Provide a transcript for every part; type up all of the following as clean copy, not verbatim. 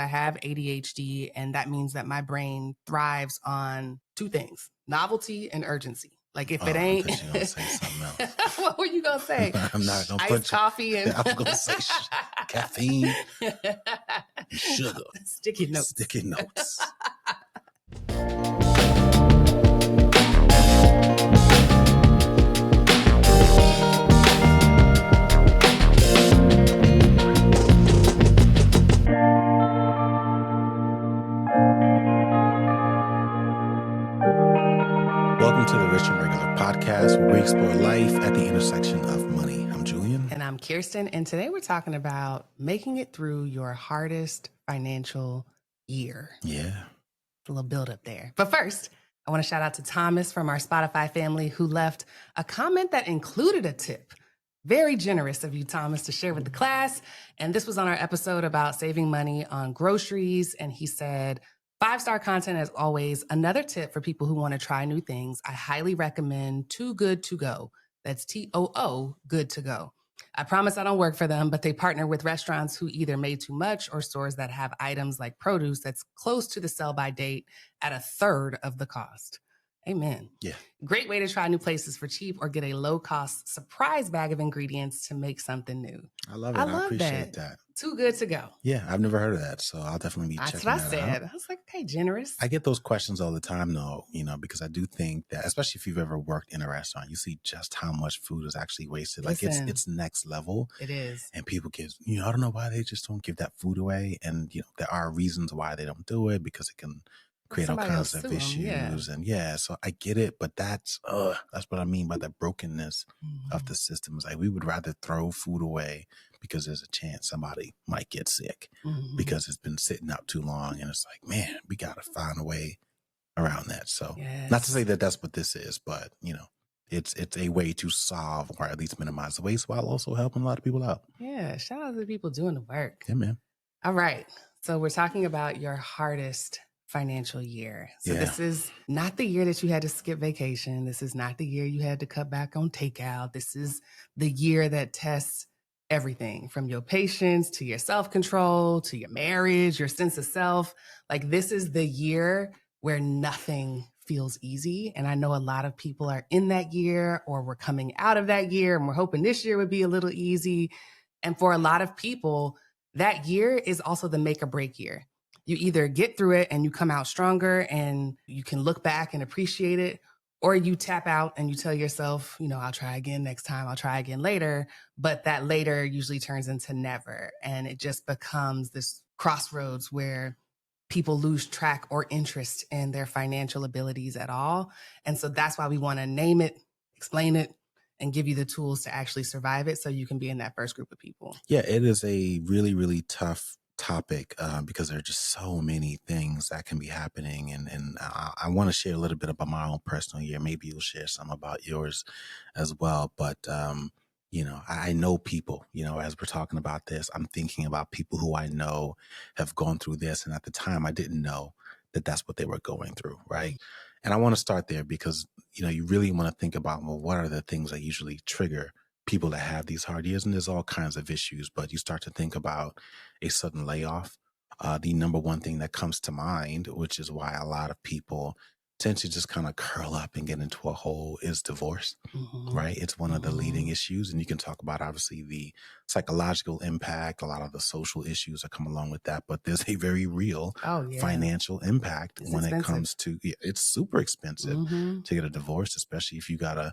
have ADHD, and that means that my brain thrives on two things: novelty and urgency. Like if it ain't, I thought you were gonna say something else. What were you gonna say? I'm not gonna Iced put you. coffee and I'm gonna say caffeine, and sugar, sticky notes. Sticky notes. Welcome to the Rich and Regular podcast, where we explore life at the intersection of money. I'm Julian. And I'm Kirsten. And today we're talking about making it through your hardest financial year. Yeah. A little build up there. But first, I want to shout out to Thomas from our Spotify family who left a comment that included a tip. Very generous of you, Thomas, to share with the class. And this was on our episode about saving money on groceries. And he said, 5-star content as always. Another tip for people who want to try new things. I highly recommend Too Good To Go. That's TOO, Good To Go. I promise I don't work for them, but they partner with restaurants who either made too much or stores that have items like produce that's close to the sell-by date at a third of the cost. Amen. Yeah. Great way to try new places for cheap or get a low-cost surprise bag of ingredients to make something new. I love it. I appreciate that. Too Good To Go. Yeah, I've never heard of that, so I'll definitely be checking that out. That's what I said. I was like, okay, generous. I get those questions all the time, though, because I do think that, especially if you've ever worked in a restaurant, you see just how much food is actually wasted. Listen, like it's next level. It is. And people give, I don't know why they just don't give that food away. And, there are reasons why they don't do it, because it can create all kinds of issues. And so I get it, but that's what I mean by the brokenness of the system. It's like we would rather throw food away because there's a chance somebody might get sick because it's been sitting out too long. And it's like, man, we got to find a way around that. So not to say that that's what this is, but it's a way to solve or at least minimize the waste while also helping a lot of people out. Yeah. Shout out to the people doing the work. Yeah, man. All right. So we're talking about your hardest financial year. So this is not the year that you had to skip vacation. This is not the year you had to cut back on takeout. This is the year that tests everything from your patience to your self-control, to your marriage, your sense of self. Like this is the year where nothing feels easy. And I know a lot of people are in that year or we're coming out of that year and we're hoping this year would be a little easy. And for a lot of people, that year is also the make or break year. You either get through it and you come out stronger and you can look back and appreciate it, or you tap out and you tell yourself, I'll try again next time, I'll try again later. But that later usually turns into never. And it just becomes this crossroads where people lose track or interest in their financial abilities at all. And so that's why we want to name it, explain it, and give you the tools to actually survive it so you can be in that first group of people. Yeah, it is a really, really tough topic because there are just so many things that can be happening. And I want to share a little bit about my own personal year. Maybe you'll share some about yours as well. But, I know people, as we're talking about this, I'm thinking about people who I know have gone through this. And at the time, I didn't know that that's what they were going through. Right. And I want to start there because, you really want to think about, well, what are the things that usually trigger people that have these hard years? And there's all kinds of issues, but you start to think about a sudden layoff. The number one thing that comes to mind, which is why a lot of people tend to just kind of curl up and get into a hole, is divorce, right? It's one of the leading issues. And you can talk about, obviously, the psychological impact, a lot of the social issues that come along with that. But there's a very real financial impact when it comes to, it's super expensive to get a divorce, especially if you got to,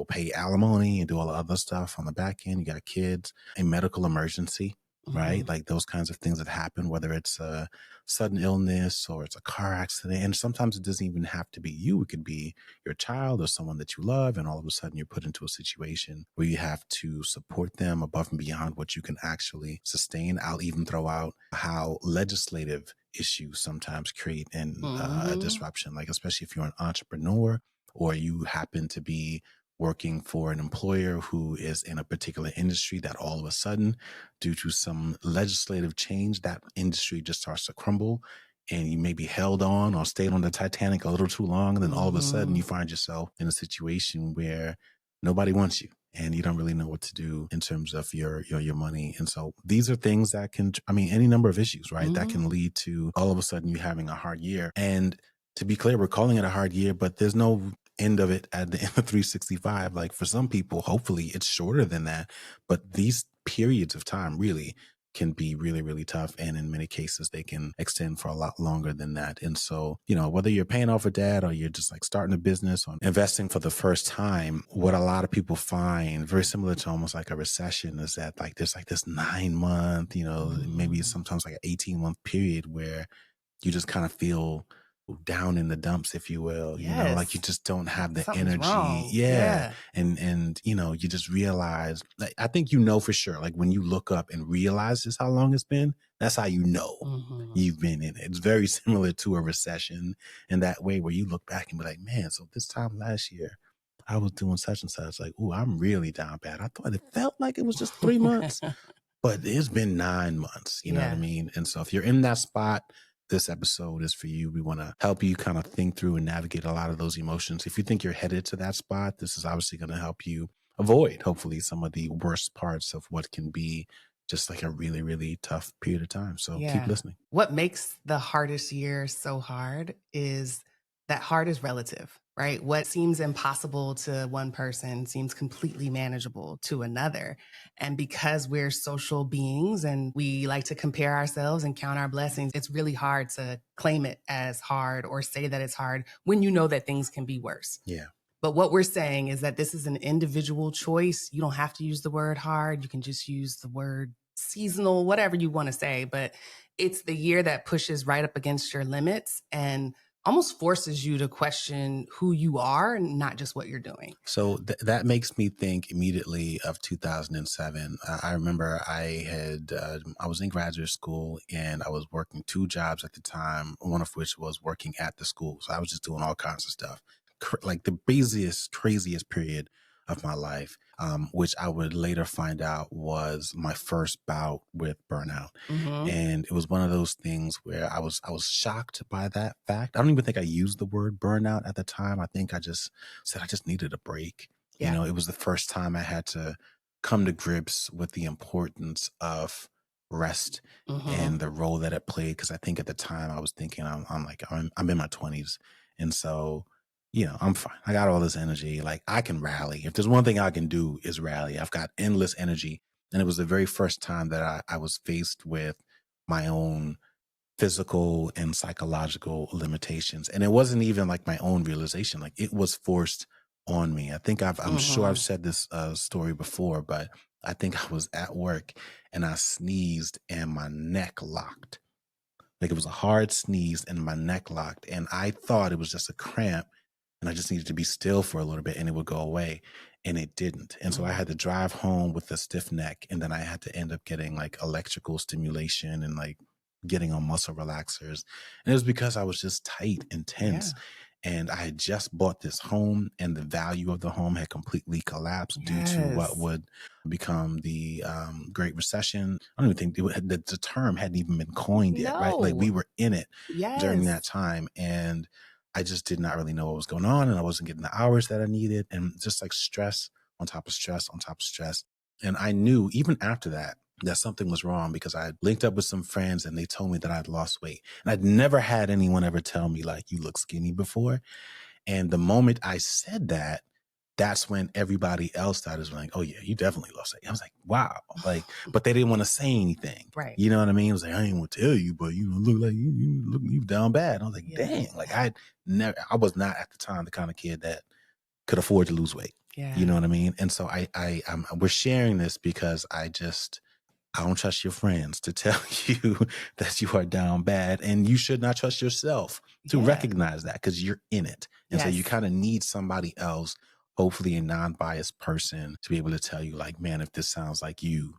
pay alimony and do all the other stuff on the back end. You got kids, a medical emergency, right? Like those kinds of things that happen, whether it's a sudden illness or it's a car accident. And sometimes it doesn't even have to be you. It could be your child or someone that you love. And all of a sudden you're put into a situation where you have to support them above and beyond what you can actually sustain. I'll even throw out how legislative issues sometimes create a disruption, like especially if you're an entrepreneur or you happen to be working for an employer who is in a particular industry that all of a sudden, due to some legislative change, that industry just starts to crumble and you may be held on or stayed on the Titanic a little too long. And then all of a sudden you find yourself in a situation where nobody wants you and you don't really know what to do in terms of your money. And so these are things that can, I mean, any number of issues, right? That Hmm. can lead to all of a sudden you having a hard year. And to be clear, we're calling it a hard year, but there's no end of it at the end of 365. Like for some people, hopefully it's shorter than that. But these periods of time really can be really, really tough. And in many cases, they can extend for a lot longer than that. And so, whether you're paying off a debt or you're just like starting a business or investing for the first time, what a lot of people find very similar to almost like a recession is that like there's like this 9 month, maybe Hmm. sometimes like an 18-month period where you just kind of feel down in the dumps, if you will, like you Yes. just don't have the Something's energy. wrong. Yeah. Yeah. And you just realize, like, I think, for sure, like when you look up and realize just how long it's been, that's how you know Hmm. you've been in it. It's very similar to a recession in that way where you look back and be like, man, so this time last year, I was doing such and such. Like, ooh, I'm really down bad. I thought it felt like it was just 3 months. But it's been 9 months, you know what I Yeah. mean? And so if you're in that spot, this episode is for you. We want to help you kind of think through and navigate a lot of those emotions. If you think you're headed to that spot, this is obviously going to help you avoid, hopefully, some of the worst parts of what can be just like a really, really tough period of time. So keep Yeah. listening. What makes the hardest year so hard is that hard is relative, right? What seems impossible to one person seems completely manageable to another. And because we're social beings and we like to compare ourselves and count our blessings, it's really hard to claim it as hard or say that it's hard when you know that things can be worse. Yeah. But what we're saying is that this is an individual choice. You don't have to use the word hard. You can just use the word seasonal, whatever you want to say. But it's the year that pushes right up against your limits and almost forces you to question who you are and not just what you're doing. So that makes me think immediately of 2007. I remember I was in graduate school and I was working two jobs at the time, one of which was working at the school. So I was just doing all kinds of stuff, like the busiest, craziest period of my life, which I would later find out was my first bout with burnout. Hmm. And it was one of those things where I was shocked by that fact. I don't even think I used the word burnout at the time. I think I just said I just needed a break. Yeah. It was the first time I had to come to grips with the importance of rest Hmm. and the role that it played. Because I think at the time I was thinking I'm in my 20s, and so I'm fine. I got all this energy. Like I can rally. If there's one thing I can do is rally. I've got endless energy, and it was the very first time that I was faced with my own physical and psychological limitations. And it wasn't even like my own realization, like it was forced on me. I'm sure I've Hmm. said this story before, but I think I was at work and I sneezed and my neck locked. Like it was a hard sneeze and my neck locked. And I thought it was just a cramp and I just needed to be still for a little bit and it would go away. And it didn't. And so I had to drive home with a stiff neck. And then I had to end up getting like electrical stimulation and like getting on muscle relaxers. And it was because I was just tight and tense. Yeah. And I had just bought this home and the value of the home had completely collapsed due to what Yes. would become the Great Recession. I don't even think the term hadn't even been coined yet, right? Like we No. were in it during that Yes. time. And I just did not really know what was going on. And I wasn't getting the hours that I needed. And just like stress on top of stress on top of stress. And I knew even after that something was wrong because I had linked up with some friends and they told me that I'd lost weight. And I'd never had anyone ever tell me like, you look skinny before. And the moment I said that, that's when everybody else started like, oh yeah, you definitely lost weight. I was like, wow. Like, but they didn't want to say anything. Right. You know what I mean? It was like, I ain't want to tell you, but look like you down bad. And I was like, Yeah. dang, like I was not at the time the kind of kid that could afford to lose weight. You know Yeah. what I mean? And so we're sharing this because I don't trust your friends to tell you that you are down bad. And you should not trust yourself to Yeah. recognize that because you're in it. And so you Yes. kind of need somebody else, hopefully a non-biased person, to be able to tell you, like, man, if this sounds like you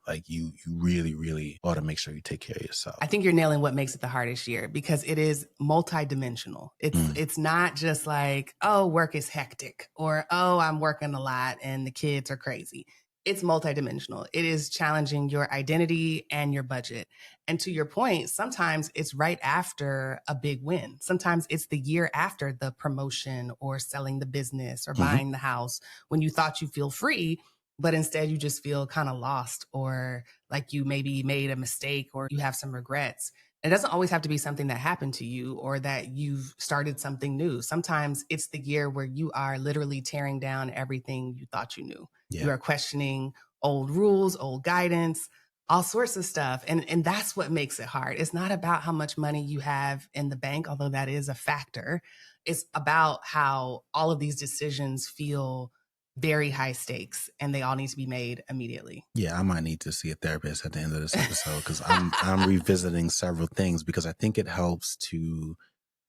really, really ought to make sure you take care of I yourself. think you're nailing what makes it the hardest year because it is multidimensional. It's Mm, it's not just like, oh, work is hectic or oh, I'm working a lot and the kids are crazy. It's multidimensional. It is challenging your identity and your budget. And to your point, sometimes it's right after a big win. Sometimes it's the year after the promotion or selling the business or Hmm. buying the house when you thought you feel free, but instead you just feel kind of lost or like you maybe made a mistake or you have some regrets. It doesn't always have to be something that happened to you or that you've started something new. Sometimes it's the year where you are literally tearing down everything you thought you knew. You Yeah. are questioning old rules, old guidance, all sorts of stuff. And that's what makes it hard. It's not about how much money you have in the bank, although that is a factor. It's about how all of these decisions feel very high stakes and they all need to be made immediately. Yeah, I might need to see a therapist at the end of this episode because I'm revisiting several things because I think it helps to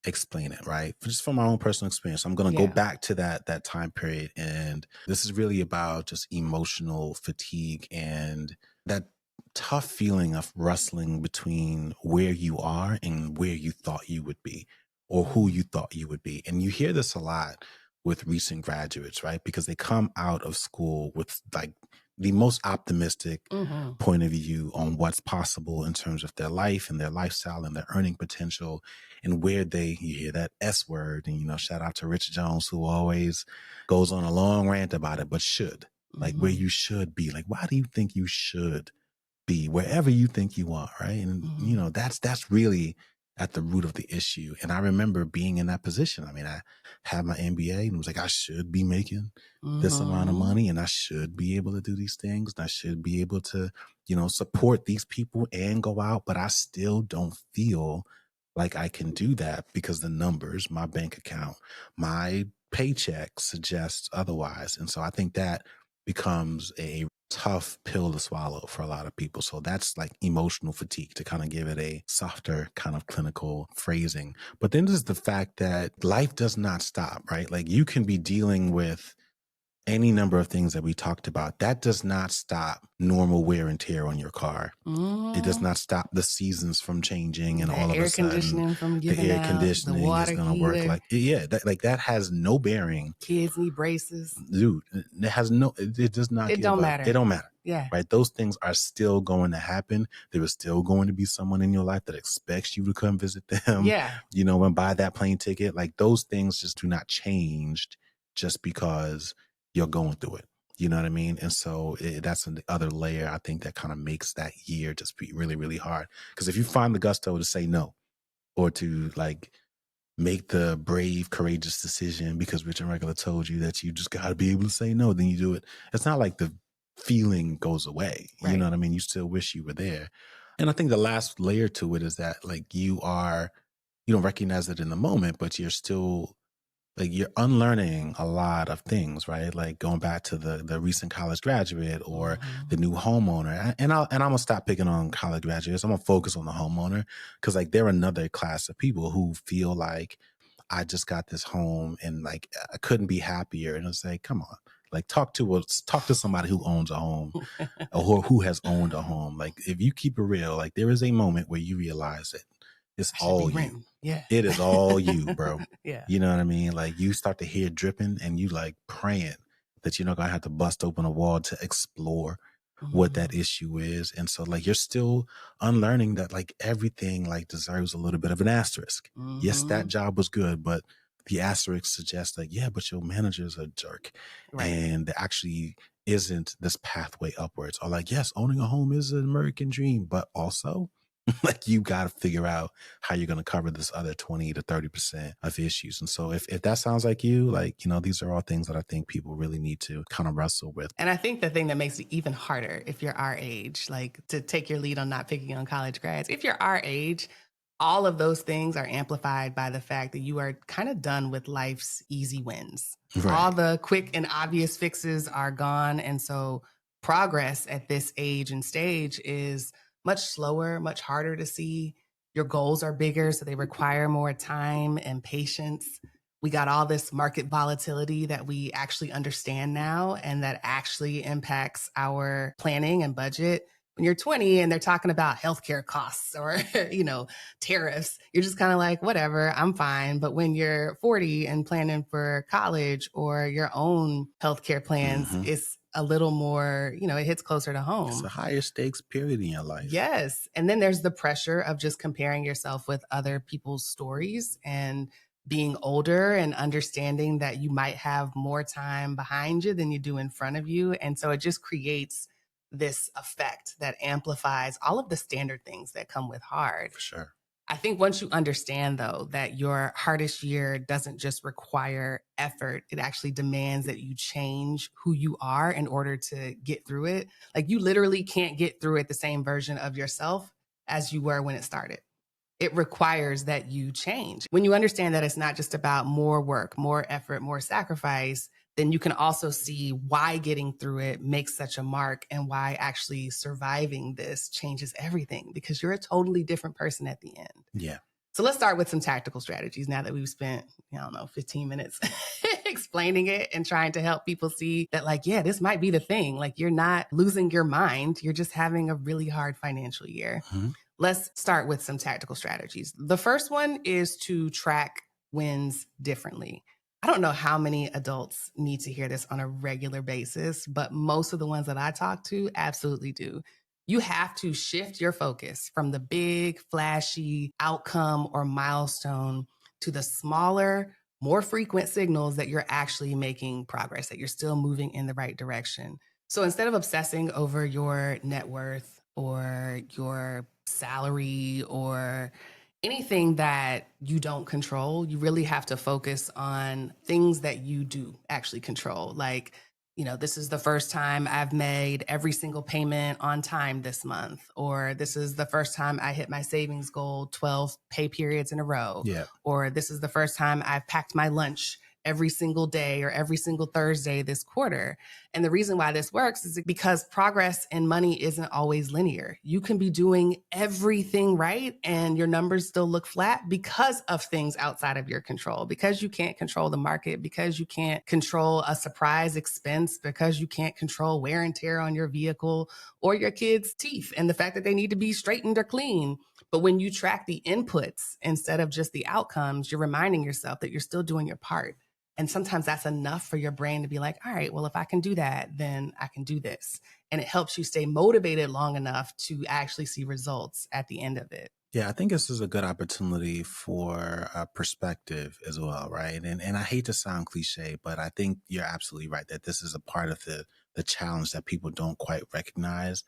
explain it, right? Just from my own personal experience. I'm going to go Yeah. back to that time period, and this is really about just emotional fatigue and that tough feeling of wrestling between where you are and where you thought you would be or who Mm-hmm. you thought you would be. And you hear this a lot with recent graduates, right? Because they come out of school with like the most optimistic Mm-hmm. point of view on what's possible in terms of their life and their lifestyle and their earning potential and where you hear that S word. And, shout out to Rich Jones, who always goes on a long rant about it, but should, like where Mm-hmm. you should be. Like, why do you think you should be wherever you think you are? Right. And, Mm-hmm. that's really at the root of the issue. And I remember being in that position. I mean, I had my MBA and was like, I should be making this amount of Mm-hmm. money and I should be able to do these things and I should be able to, support these people and go out, but I still don't feel like I can do that because the numbers, my bank account, my paycheck suggests otherwise. And so I think that becomes a tough pill to swallow for a lot of people. So that's like emotional fatigue, to kind of give it a softer kind of clinical phrasing. But then there's the fact that life does not stop, right? Like you can be dealing with any number of things that we talked about. That does not stop normal wear and tear on your car. It does Mm-hmm. not stop the seasons from changing, and The all of a air sudden conditioning from the giving air out, the conditioning is water going to work heater, like, yeah, that has no bearing. kids need braces. Dude, it does not It give don't It matter. don't matter. Yeah. Right? Those things are still going to happen. There is still going to be someone in your life that expects you to come visit them, Yeah. and buy that plane ticket. Like those things just do not change just because you're going through it. You know what I mean? And so that's the other layer, I think, that kind of makes that year just be really, really hard. Because if you find the gusto to say no or to like make the brave, courageous decision because Rich and Regular told you that you just got to be able to say no, then you do it. It's not like the feeling goes away. You know Right. what I mean? You still wish you were there. And I think the last layer to it is that like you don't recognize it in the moment, but you're still like you're unlearning a lot of things, right? Like going back to the recent college graduate or Mm-hmm. the new homeowner. And I'm gonna stop picking on college graduates. I'm gonna focus on the homeowner because like they're another class of people who feel like I just got this home and like I couldn't be happier. And it's like, come on, like talk to somebody who owns a home or who has owned a home. Like if you keep it real, like there is a moment where you realize it. It's I should be all you. renting. Yeah. It is all you, bro. Yeah. You know what I mean? Like you start to hear dripping and you like praying that you're not going to have to bust open a wall to explore what that Mm-hmm. issue is. And so like you're still unlearning that like everything like deserves a little bit of an asterisk. Yes, Mm-hmm. that job was good, but the asterisk suggests like, yeah, but your manager's a jerk. Right. And there actually isn't this pathway upwards. Or like, yes, owning a home is an American dream, but also like you got to figure out how you're going to cover this other 20 to 30% of issues. And so if that sounds like you, like, these are all things that I think people really need to kind of wrestle with. And I think the thing that makes it even harder if you're our age, like to take your lead on not picking on college grads, if you're our age, all of those things are amplified by the fact that you are kind of done with life's easy wins. Right. All the quick and obvious fixes are gone. And so progress at this age and stage is much slower, much harder to see. Your goals are bigger, so they require more time and patience. We got all this market volatility that we actually understand now and that actually impacts our planning and budget. When you're 20 and they're talking about healthcare costs or, tariffs, you're just kind of like, whatever, I'm fine. But when you're 40 and planning for college or your own healthcare plans, Mm-hmm. it's a little more, it hits closer to It's a home. higher stakes period in your life. Yes. And then there's the pressure of just comparing yourself with other people's stories and being older and understanding that you might have more time behind you than you do in front of you. And so it just creates this effect that amplifies all of the standard things that come with hard. For sure. I think once you understand, though, that your hardest year doesn't just require effort, it actually demands that you change who you are in order to get through it. Like you literally can't get through it the same version of yourself as you were when it started. It requires that you change. When you understand that it's not just about more work, more effort, more sacrifice, then you can also see why getting through it makes such a mark and why actually surviving this changes everything because you're a totally different person at the end. Yeah. So let's start with some tactical strategies now that we've spent, 15 minutes explaining it and trying to help people see that, like, yeah, this might be the thing. Like, you're not losing your mind. You're just having a really hard financial year. Mm-hmm. Let's start with some tactical strategies. The first one is to track wins differently. I don't know how many adults need to hear this on a regular basis, but most of the ones that I talk to absolutely do. You have to shift your focus from the big, flashy outcome or milestone to the smaller, more frequent signals that you're actually making progress, that you're still moving in the right direction. So instead of obsessing over your net worth or your salary or anything that you don't control, you really have to focus on things that you do actually control. Like, this is the first time I've made every single payment on time this month, or this is the first time I hit my savings goal 12 pay periods in a row, Yeah. or this is the first time I've packed my lunch every single day or every single Thursday this quarter. And the reason why this works is because progress in money isn't always linear. You can be doing everything right and your numbers still look flat because of things outside of your control, because you can't control the market, because you can't control a surprise expense, because you can't control wear and tear on your vehicle or your kids' teeth and the fact that they need to be straightened or clean. But when you track the inputs instead of just the outcomes, you're reminding yourself that you're still doing your part. And sometimes that's enough for your brain to be like, all right, well, if I can do that, then I can do this. And it helps you stay motivated long enough to actually see results at the end of it. Yeah, I think this is a good opportunity for perspective as well, right? And I hate to sound cliche, but I think you're absolutely right that this is a part of the challenge that people don't quite recognize.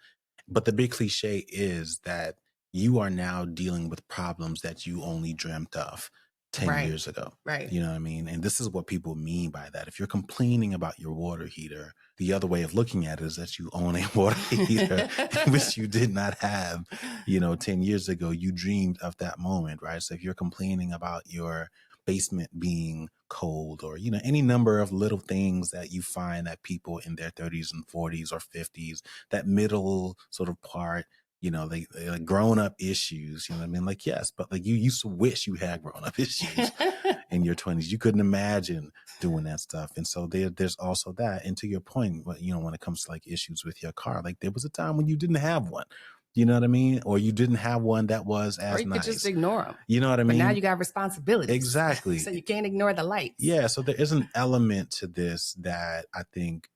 But the big cliche is that you are now dealing with problems that you only dreamt of 10 Right. years ago. Right. You know what I mean? And this is what people mean by that. If you're complaining about your water heater, the other way of looking at it is that you own a water heater, which you did not have, 10 years ago. You dreamed of that moment, right? So if you're complaining about your basement being cold or, any number of little things that you find that people in their 30s and 40s or 50s, that middle sort of part, they like grown up issues, you know what I mean? Like, yes, but like you used to wish you had grown up issues in your 20s. You couldn't imagine doing that stuff. And so there's also that. And to your point, when it comes to like issues with your car, like there was a time when you didn't have one. You know what I mean? Or you didn't have one that was as or you nice. could just ignore them. You know what I But mean? now you got responsibilities. Exactly. So you can't ignore the lights. Yeah. So there is an element to this that I think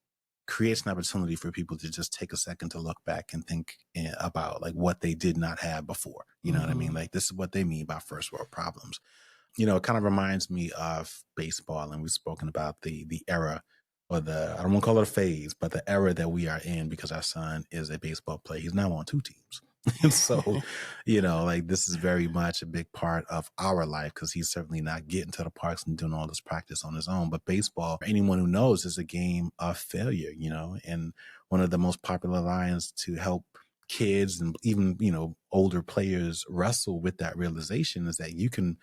creates an opportunity for people to just take a second to look back and think about like what they did not have before. You know what I mean? Like this is what they mean by first world problems. It kind of reminds me of baseball, and we've spoken about the era or I don't want to call it a phase, but the era that we are in because our son is a baseball player. He's now on 2 teams. And so, like this is very much a big part of our life because he's certainly not getting to the parks and doing all this practice on his own. But baseball, anyone who knows, is a game of failure, and one of the most popular lines to help kids and even, older players wrestle with that realization is that you can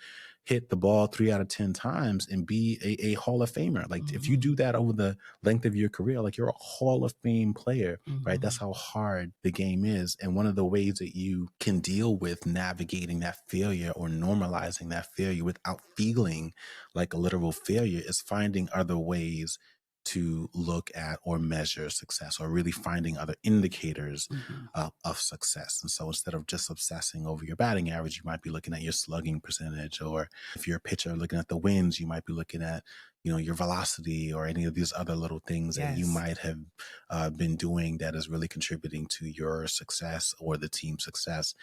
hit the ball 3 out of 10 times and be a Hall of Famer. Like if you do that over the length of your career, like you're a Hall of Fame player, right? That's how hard the game is. And one of the ways that you can deal with navigating that failure or normalizing that failure without feeling like a literal failure is finding other ways to look at or measure success, or really finding other indicators Mhm. of success. And so instead of just obsessing over your batting average, you might be looking at your slugging percentage, or if you're a pitcher, looking at the wins, you might be looking at, your velocity, or any of these other little things that you Yes. might have been doing that is really contributing to your success or the team's success.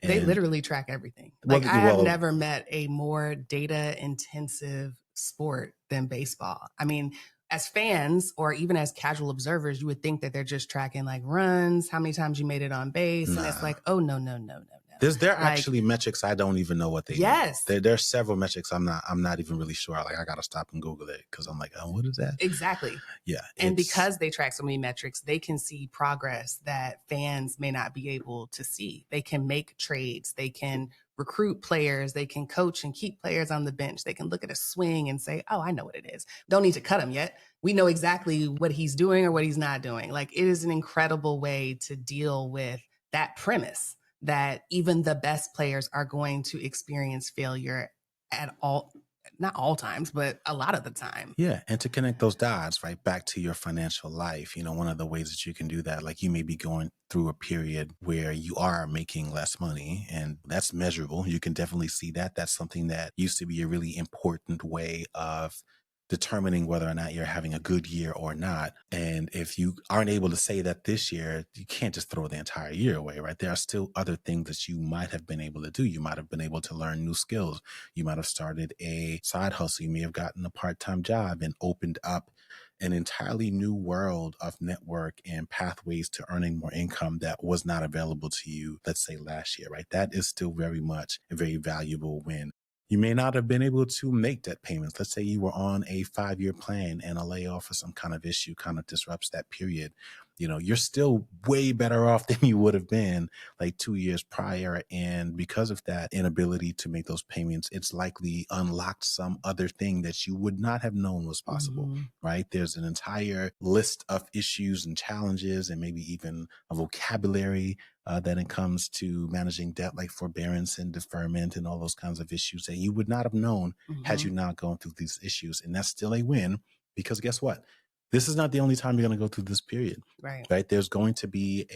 They And literally track everything. well, Like, I have well, never met a more data intensive sport than baseball. I mean, as fans or even as casual observers, you would think that they're just tracking like runs, how many times you made it on base. And it's nah. like, oh, no, no, no, no, no. There are Like, actually metrics I don't even know what they mean. yes, There's several metrics I'm not even really sure. Like, I gotta stop and Google it because I'm like, oh, what is that? exactly. Yeah, And it's because they track so many metrics, they can see progress that fans may not be able to see. They can make trades, they can recruit players, they can coach and keep players on the bench. They can look at a swing and say, oh, I know what it is. Don't need to cut him yet. We know exactly what he's doing or what he's not doing. Like, it is an incredible way to deal with that premise that even the best players are going to experience failure at all, not all times, but a lot of the time. yeah, and to connect those dots right back to your financial life, one of the ways that you can do that, like, you may be going through a period where you are making less money, and that's measurable. You can definitely see that. That's something that used to be a really important way of determining whether or not you're having a good year or not. And if you aren't able to say that this year, you can't just throw the entire year away, right? There are still other things that you might have been able to do. You might have been able to learn new skills. You might have started a side hustle. You may have gotten a part-time job and opened up an entirely new world of network and pathways to earning more income that was not available to you, let's say last year, right? That is still very much a very valuable win. You may not have been able to make debt payments. Let's say you were on a 5-year plan and a layoff or some kind of issue kind of disrupts that period. You're still way better off than you would have been like 2 years prior. And because of that inability to make those payments, it's likely unlocked some other thing that you would not have known was possible, Mhm. right? There's an entire list of issues and challenges, and maybe even a vocabulary that it comes to managing debt, like forbearance and deferment and all those kinds of issues that you would not have known had you Mhm. not gone through these issues. And that's still a win, because guess what? This is not the only time you're going to go through this period, Right. right? There's going to be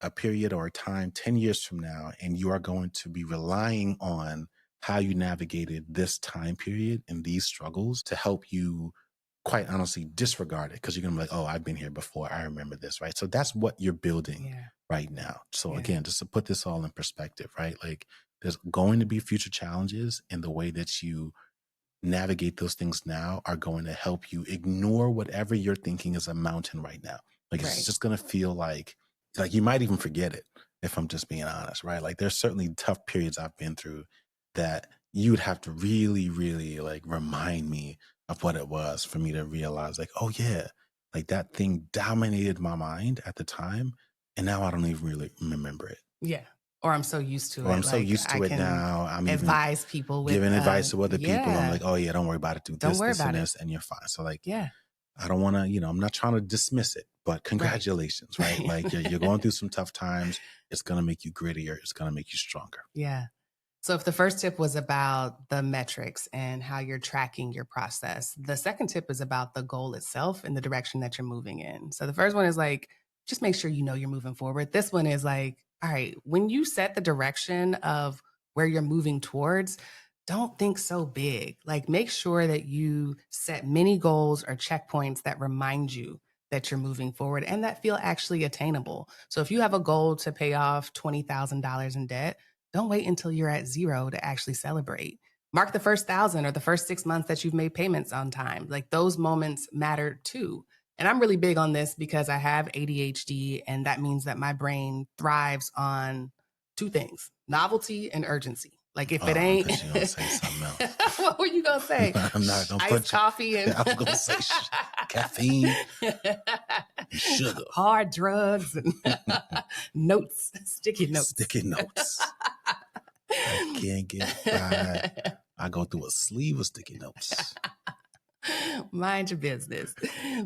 a period or a time 10 years from now, and you are going to be relying on how you navigated this time period and these struggles to help you, quite honestly, disregard it, because you're going to be like, oh, I've been here before. I remember this, right? So that's what you're building Yeah. right now. So Yeah. again, just to put this all in perspective, right? Like, there's going to be future challenges, and the way that you navigate those things now are going to help you ignore whatever you're thinking is a mountain right now. Like, it's Right. just going to feel like you might even forget it, if I'm just being honest, right? Like, there's certainly tough periods I've been through that you would have to really, really like remind me of what it was for me to realize, like, oh yeah, like that thing dominated my mind at the time, and now I don't even really remember it. Yeah. Or I'm so used to Or I'm it. so Like, used I to it can now. I'm even advise people with, giving advice to other people. I'm yeah, like, oh yeah, don't worry about it. Do don't this, worry this, and about it. this, and you're fine. So like, Yeah. I don't want to, I'm not trying to dismiss it, but Right. congratulations, right? Like, you're going through some tough times. It's going to make you grittier. It's going to make you stronger. Yeah. So if the first tip was about the metrics and how you're tracking your process, the second tip is about the goal itself and the direction that you're moving in. So the first one is like, just make sure you know you're moving forward. This one is like, all right, when you set the direction of where you're moving towards, don't think so big. Like, make sure that you set many goals or checkpoints that remind you that you're moving forward and that feel actually attainable. So if you have a goal to pay off $20,000 in debt, don't wait until you're at zero to actually celebrate. Mark the first 1,000 or the first 6 months that you've made payments on time. Like, those moments matter too. And I'm really big on this because I have ADHD, and that means that my brain thrives on two things: novelty and urgency. Like, if it Oh, I ain't, bet you're going to say something else. what were you going to say? I'm not going to Iced put you. coffee and I was going to say caffeine and sugar. hard drugs and notes, sticky notes. Sticky notes. I can't get by. I go through a sleeve of sticky notes. Mind your business.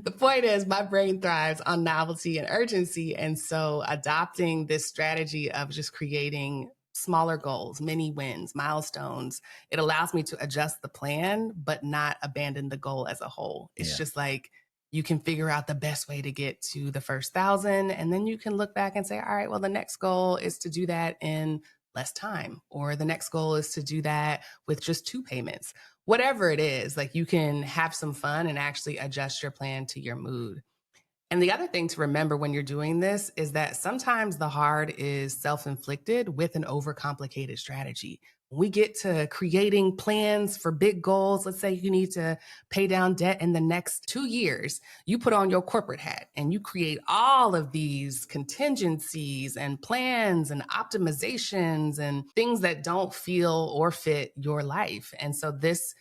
The point is, my brain thrives on novelty and urgency. And so, adopting this strategy of just creating smaller goals, mini wins, milestones, it allows me to adjust the plan, but not abandon the goal as a whole. It's Yeah. just like, You can figure out the best way to get to the first thousand. And then you can look back and say, all right, well, the next goal is to do that in less time, or the next goal is to do that with just two payments. Whatever it is, like you can have some fun and actually adjust your plan to your mood. And the other thing to remember when you're doing this is that sometimes the hard is self inflicted with an overcomplicated strategy. When we get to creating plans for big goals, let's say you need to pay down debt in the next 2 years, you put on your corporate hat and you create all of these contingencies and plans and optimizations and things that don't feel or fit your life. And so this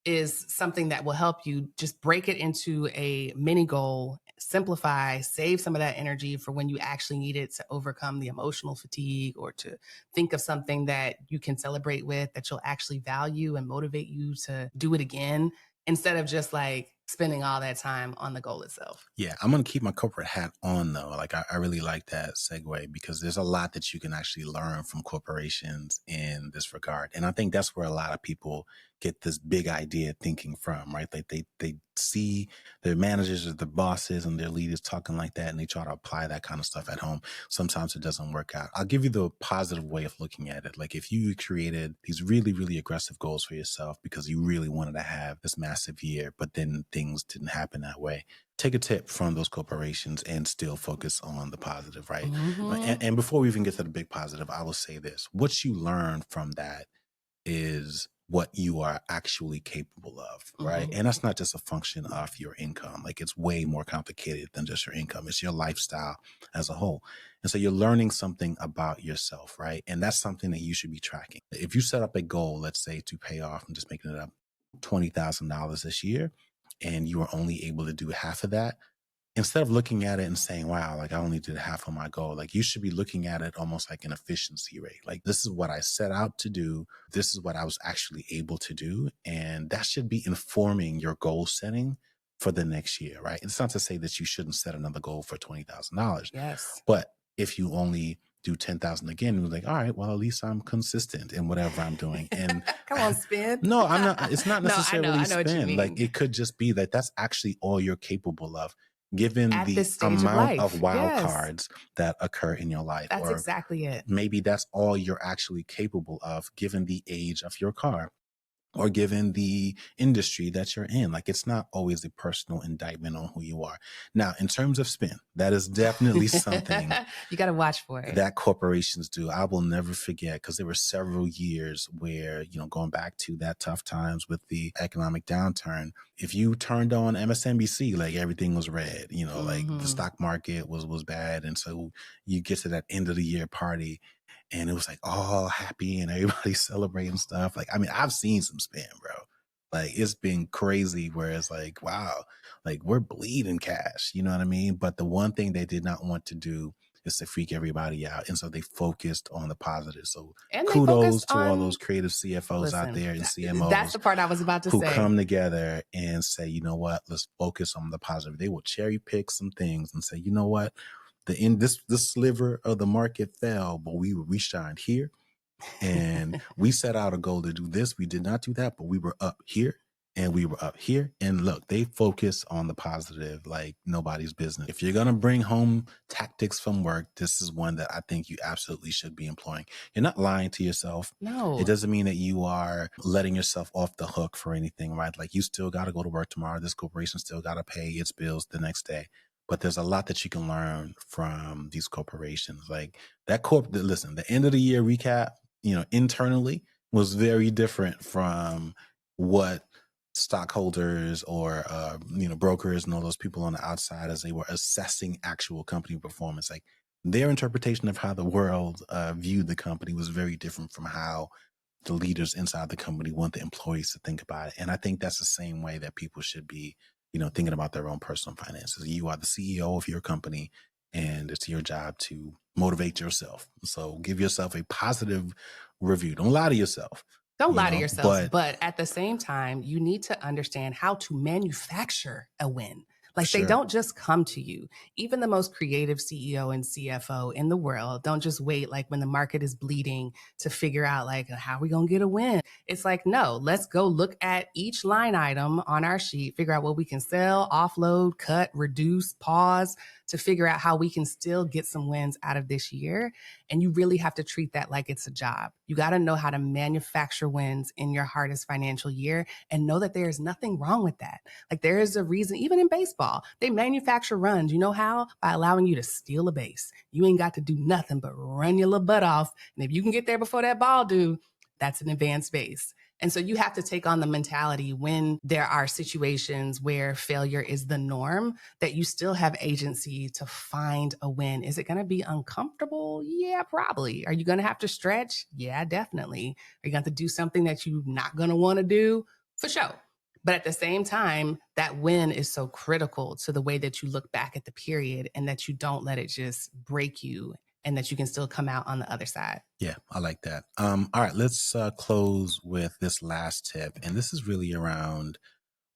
is something that will help you just break it into a mini goal, simplify, save some of that energy for when you actually need it to overcome the emotional fatigue, or to think of something that you can celebrate with that you'll actually value and motivate you to do it again, instead of just like spending all that time on the goal itself. Yeah, I'm gonna keep my corporate hat on though. Like I really like that segue because there's a lot that you can actually learn from corporations in this regard. And I think that's where a lot of people get this big idea thinking from, right? Like they see their managers or the bosses and their leaders talking like that and they try to apply that kind of stuff at home. Sometimes it doesn't work out. I'll give you the positive way of looking at it. Like if you created these really, really aggressive goals for yourself because you really wanted to have this massive year, but then things didn't happen that way, take a tip from those corporations and still focus on the positive, right? Hmm. And before we even get to the big positive, I will say this. What you learn from that is what you are actually capable of, right? Hmm. And that's not just a function of your income. Like it's way more complicated than just your income. It's your lifestyle as a whole. And so you're learning something about yourself, right? And that's something that you should be tracking. If you set up a goal, let's say to pay off, I'm just making it up, $20,000 this year, and you are only able to do half of that, instead of looking at it and saying, wow, like I only did half of my goal, like you should be looking at it almost like an efficiency rate. Like this is what I set out to do. This is what I was actually able to do. And that should be informing your goal setting for the next year, right? It's not to say that you shouldn't set another goal for $20,000, Yes. but if you only do 10,000 again, you're like, all right, well, at least I'm consistent in whatever I'm doing. And Come on, spin. no, I'm not, it's not No, I know. necessarily I know what you spend. Like mean. it could just be that that's actually all you're capable of given At the this stage of amount of life. wild Yes, cards that occur in your life. that's Or exactly it. maybe that's all you're actually capable of given the age of your car or given the industry that you're in. Like it's not always a personal indictment on who you are. Now, in terms of spin, that is definitely something You got to watch for it. that corporations do. I will never forget because there were several years where, going back to that tough times with the economic downturn, if you turned on MSNBC, like everything was red, like the Hmm. stock market was bad. And so you get to that end of the year party and it was like all happy and everybody celebrating stuff. Like, I mean, I've seen some spin, bro. Like it's been crazy where it's like, wow, like we're bleeding cash, you know what I mean? But the one thing they did not want to do is to freak everybody out. And so they focused on the positive. So And they kudos focused to all those on, creative CFOs out listen, there and that's CMOs the part I was about to who say. come together and say, you know what, let's focus on the positive. They will cherry pick some things and say, you know what, this sliver of the market fell, but we shined here and we set out a goal to do this. We did not do that, but we were up here and we were up here. And look, they focus on the positive like nobody's business. If you're going to bring home tactics from work, this is one that I think you absolutely should be employing. You're not lying to yourself. It No, doesn't mean that you are letting yourself off the hook for anything, right? Like you still got to go to work tomorrow. This corporation still got to pay its bills the next day. But there's a lot that you can learn from these corporations. Like listen, the end of the year recap, internally was very different from what stockholders or, brokers and all those people on the outside as they were assessing actual company performance. Like their interpretation of how the world viewed the company was very different from how the leaders inside the company want the employees to think about it. And I think that's the same way that people should be, thinking about their own personal finances. You are the CEO of your company and it's your job to motivate yourself. So give yourself a positive review. Don't lie to yourself, don't lie to yourself. but But at the same time, you need to understand how to manufacture a win. Like they Sure. don't just come to you. Even the most creative CEO and CFO in the world don't just wait like when the market is bleeding to figure out like how are we going to get a win. It's like, no, let's go look at each line item on our sheet, figure out what we can sell, offload, cut, reduce, pause to figure out how we can still get some wins out of this year. And you really have to treat that like it's a job. You got to know how to manufacture wins in your hardest financial year and know that there is nothing wrong with that. Like there is a reason, even in baseball, they manufacture runs. You know how? By allowing you to steal a base. You ain't got to do nothing but run your little butt off. And if you can get there before that ball do, that's an advanced base. And so you have to take on the mentality when there are situations where failure is the norm that you still have agency to find a win. Is it going to be uncomfortable? Yeah, probably. Are you going to have to stretch? Yeah, definitely. Are you going to have to do something that you're not going to want to do? For sure. But at the same time, that win is so critical to the way that you look back at the period and that you don't let it just break you and that you can still come out on the other side. Yeah, I like that. All right, let's close with this last tip. And this is really around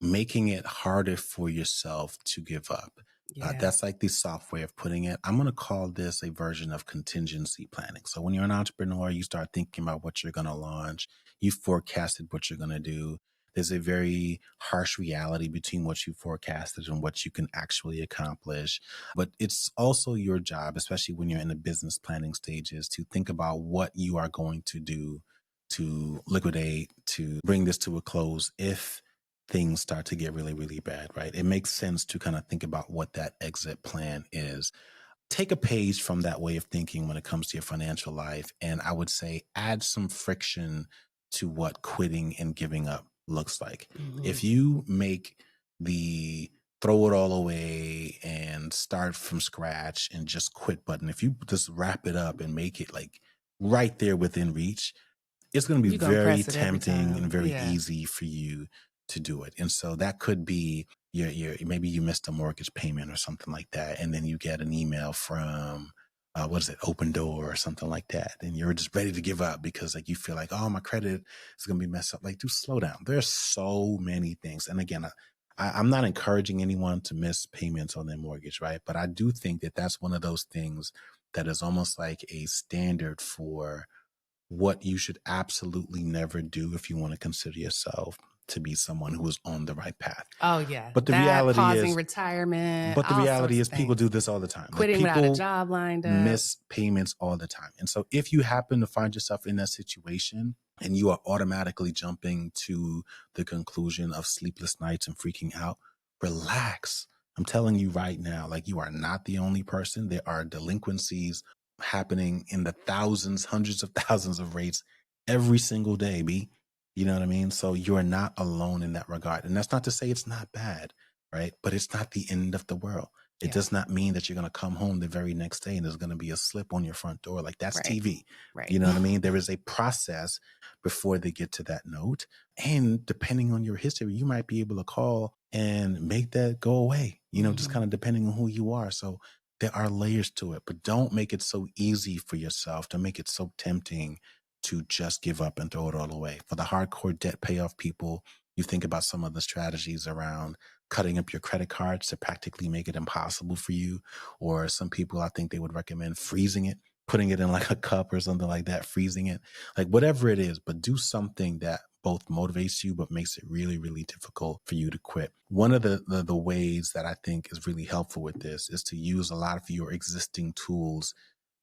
making it harder for yourself to give up. Yeah. That's like the soft way of putting it. I'm going to call this a version of contingency planning. So when you're an entrepreneur, you start thinking about what you're going to launch. You forecasted what you're going to do. There's a very harsh reality between what you forecasted and what you can actually accomplish. But it's also your job, especially when you're in the business planning stages, to think about what you are going to do to liquidate, to bring this to a close if things start to get really, really bad, right? It makes sense to kind of think about what that exit plan is. Take a page from that way of thinking when it comes to your financial life. And I would say add some friction to what quitting and giving up looks like. Mm-hmm. If you make the throw it all away and start from scratch and just quit button, if you just wrap it up and make it like right there within reach, it's going to be You're going to very press it every tempting and time. very Yeah. easy for you to do it. And so that could be maybe you missed a mortgage payment or something like that. And then you get an email from, what is it, Open Door or something like that. And you're just ready to give up because like you feel like, oh, my credit is going to be messed up. Like, do slow down. There's so many things. And again, I'm not encouraging anyone to miss payments on their mortgage, right? But I do think that that's one of those things that is almost like a standard for what you should absolutely never do if you want to consider yourself to be someone who is on the right path. Oh, yeah. But the That reality pausing is, retirement, but the all reality sorts of is people do things. this all the time. Like Quitting without a people job lined up. miss payments all the time. And so if you happen to find yourself in that situation and you are automatically jumping to the conclusion of sleepless nights and freaking out, relax. I'm telling you right now, like you are not the only person. There are delinquencies happening in the thousands, hundreds of thousands of rates every single day, B. You know what I mean? So you're not alone in that regard. And that's not to say it's not bad, right? But it's not the end of the world. It Yeah. does not mean that you're going to come home the very next day and there's going to be a slip on your front door. Like that's Right. TV. Right. You know what I mean? There is a process before they get to that note. And depending on your history, you might be able to call and make that go away, just kind of depending on who you are. So there are layers to it, but don't make it so easy for yourself to make it so tempting to just give up and throw it all away. For the hardcore debt payoff people, you think about some of the strategies around cutting up your credit cards to practically make it impossible for you. Or some people, I think they would recommend freezing it, putting it in like a cup or something like that, freezing it, like whatever it is, but do something that both motivates you, but makes it really, really difficult for you to quit. One of the ways that I think is really helpful with this is to use a lot of your existing tools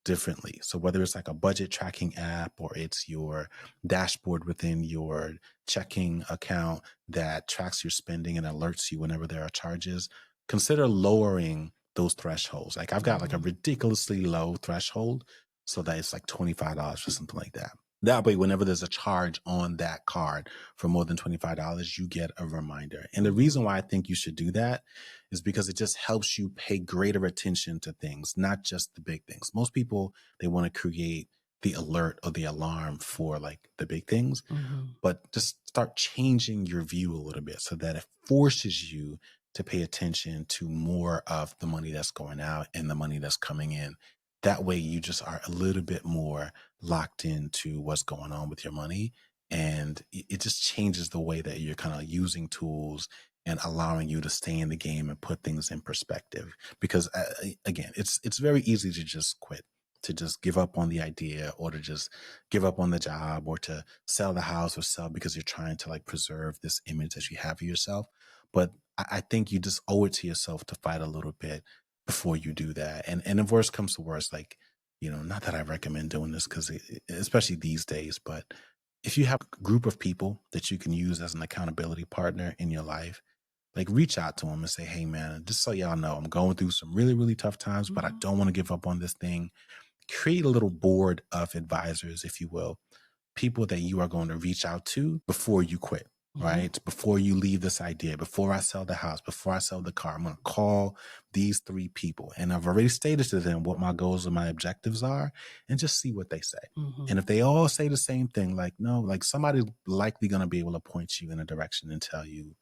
differently. So whether it's like a budget tracking app or it's your dashboard within your checking account that tracks your spending and alerts you whenever there are charges, consider lowering those thresholds. Like I've got like a ridiculously low threshold so that it's like $25 or something like that. That way, whenever there's a charge on that card for more than $25, you get a reminder. And the reason why I think you should do that is because it just helps you pay greater attention to things, not just the big things. Most people, they want to create the alert or the alarm for like the big things, but just start changing your view a little bit so that it forces you to pay attention to more of the money that's going out and the money that's coming in. That way you just are a little bit more locked into what's going on with your money. And it just changes the way that you're kind of using tools and allowing you to stay in the game and put things in perspective. Because again, it's very easy to just quit, to just give up on the idea, or to just give up on the job, or to sell the house or sell because you're trying to like preserve this image that you have of yourself. But I think you just owe it to yourself to fight a little bit before you do that. And if worst comes to worst, like, not that I recommend doing this because especially these days, but if you have a group of people that you can use as an accountability partner in your life, like reach out to them and say, hey man, just so y'all know, I'm going through some really, really tough times, but I Mhm. don't want to give up on this thing. Create a little board of advisors, if you will, people that you are going to reach out to before you quit, Mhm. right? Before you leave this idea, before I sell the house, before I sell the car, I'm going to call these three people. And I've already stated to them what my goals and my objectives are, and just see what they say. Mhm. And if they all say the same thing, like, no, like somebody's likely going to be able to point you in a direction and tell you,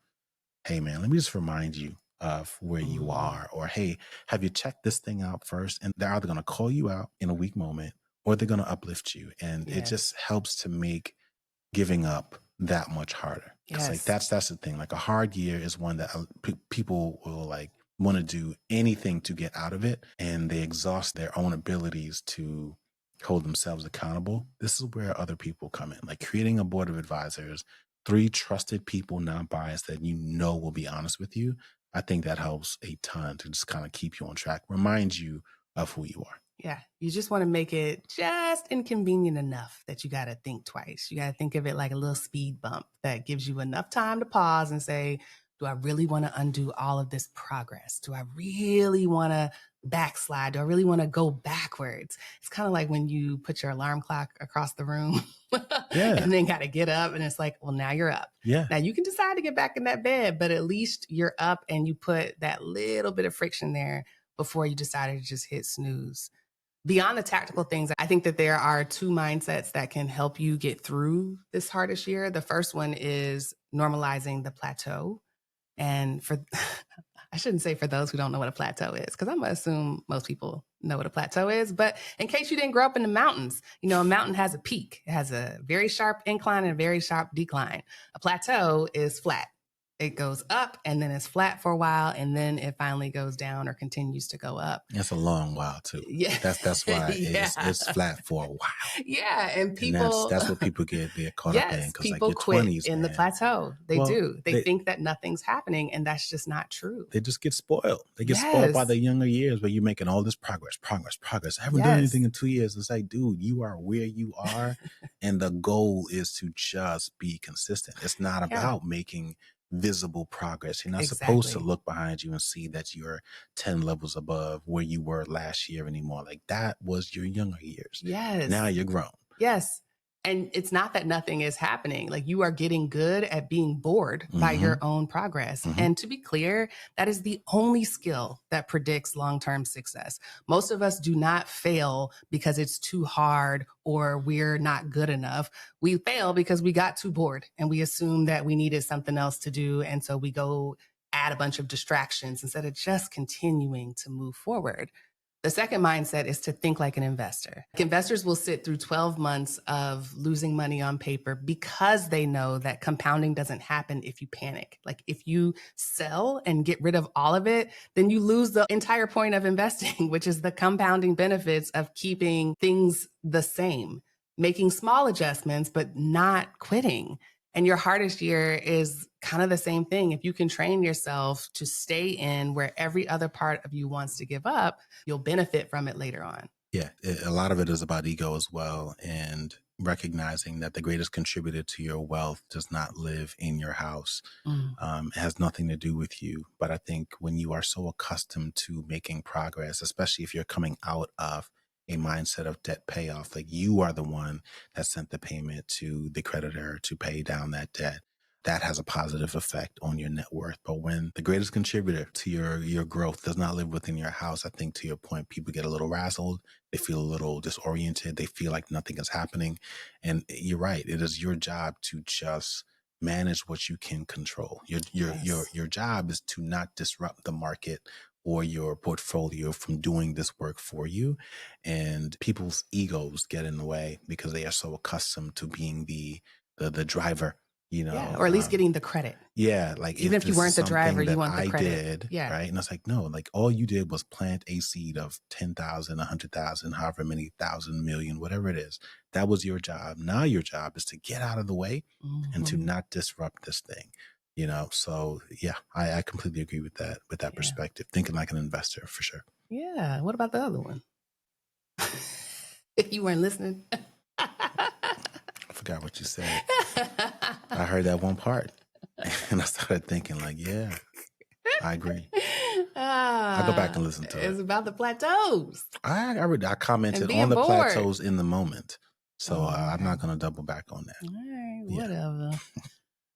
hey man, let me just remind you of where you Mhm. are. Or, hey, have you checked this thing out first? And they're either going to call you out in a weak moment, or they're going to uplift you. And it Yes. just helps to make giving up that much harder. Cause like Yes. that's the thing. Like a hard year is one that people will like want to do anything to get out of it, and they exhaust their own abilities to hold themselves accountable. This is where other people come in, like creating a board of advisors, three trusted people, not biased, that will be honest with you. I think that helps a ton to just kind of keep you on track, remind you of who you are. Yeah. You just want to make it just inconvenient enough that you got to think twice. You got to think of it like a little speed bump that gives you enough time to pause and say, do I really want to undo all of this progress? Do I really want to backslide? Do I really want to go backwards? It's kind of like when you put your alarm clock across the room Yeah. and then got to get up, and it's like, well, now you're up. Yeah. Now you can decide to get back in that bed, but at least you're up and you put that little bit of friction there before you decided to just hit snooze. Beyond the tactical things, I think that there are two mindsets that can help you get through this hardest year. The first one is normalizing the plateau. And for, I shouldn't say for those who don't know what a plateau is, because I'm going to assume most people know what a plateau is. But in case you didn't grow up in the mountains, a mountain has a peak. It has a very sharp incline and a very sharp decline. A plateau is flat. It goes up and then it's flat for a while, and then it finally goes down or continues to go up. It's a long while too. Yeah. That's why Yeah. it's flat for a while. Yeah. And And that's people, that's what people get caught up in, yes, because like people your quit 20s, in the man. plateau. They Well, do. They think that nothing's happening, and that's just not true. they just get spoiled. They get spoiled by Yes. the younger years, where you're making all this progress. I haven't done Yes. anything in 2 years. It's like, dude, you are where you are. And the goal is to just be consistent. It's not Yeah. about making visible progress. You're not supposed to Exactly. look behind you and see that you're 10 levels above where you were last year anymore. Like that was your younger years. Now Yes. you're grown. Yes. And it's not that nothing is happening. Like, you are getting good at being bored by Mm-hmm. your own progress. Mm-hmm. And to be clear, that is the only skill that predicts long-term success. Most of us do not fail because it's too hard or we're not good enough. We fail because we got too bored and we assumed that we needed something else to do. And so we go add a bunch of distractions instead of just continuing to move forward. The second mindset is to think like an investor. Like, investors will sit through 12 months of losing money on paper because they know that compounding doesn't happen if you panic. Like, if you sell and get rid of all of it, then you lose the entire point of investing, which is the compounding benefits of keeping things the same, making small adjustments, but not quitting. And your hardest year is kind of the same thing. If you can train yourself to stay in where every other part of you wants to give up, you'll benefit from it later on. Yeah, a lot of it is about ego as well, and recognizing that the greatest contributor to your wealth does not live in your house. Mm. It has nothing to do with you. But I think when you are so accustomed to making progress, especially if you're coming out of a mindset of debt payoff, like you are the one that sent the payment to the creditor to pay down that debt. That has a positive effect on your net worth. But when the greatest contributor to your growth does not live within your house, I think to your point, people get a little razzled. They feel a little disoriented. They feel like nothing is happening. And you're right. It is your job to just manage what you can control. Yes. Your job is to not disrupt the market or your portfolio from doing this work for you. And people's egos get in the way because they are so accustomed to being the driver Yeah, or at least getting the credit. Yeah, like even if you weren't the driver, you want the credit. Did, right? And it's like, no, like all you did was plant a seed of 10,000, 100,000, however many thousand, million, whatever it is. That was your job. Now your job is to get out of the way and to not disrupt this thing. So yeah, I completely agree with that perspective. Thinking like an investor for sure. Yeah. What about the other one? If you weren't listening. I forgot what you said. I heard that one part and I started thinking like, yeah, I agree. I'll go back and listen to it. It's about the plateaus. I commented on the plateaus in the moment. So I'm not going to double back on that. All right, whatever.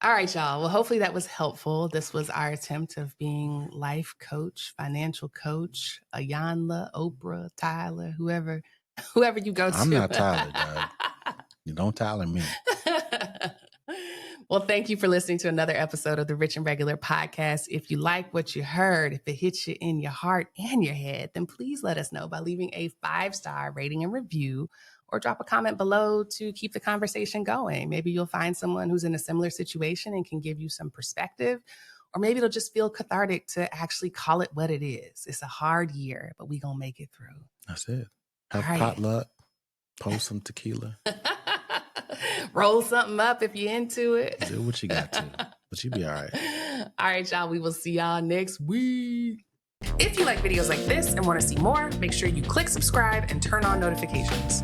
All right, y'all. Well, hopefully that was helpful. This was our attempt of being life coach, financial coach, Ayanla, Oprah, Tyler, whoever you go to. I'm not Tyler, dog. You don't Tyler me. Well, thank you for listening to another episode of the Rich and Regular podcast. If you like what you heard, if it hits you in your heart and your head, then please let us know by leaving a 5-star rating and review, or drop a comment below to keep the conversation going. Maybe you'll find someone who's in a similar situation and can give you some perspective, or maybe it'll just feel cathartic to actually call it what it is. It's a hard year, but we gonna make it through. That's it. Have potluck, post some tequila. Roll something up if you're into it. Do what you got to, but you be all right. All right, y'all. We will see y'all next week. If you like videos like this and want to see more, make sure you click subscribe and turn on notifications.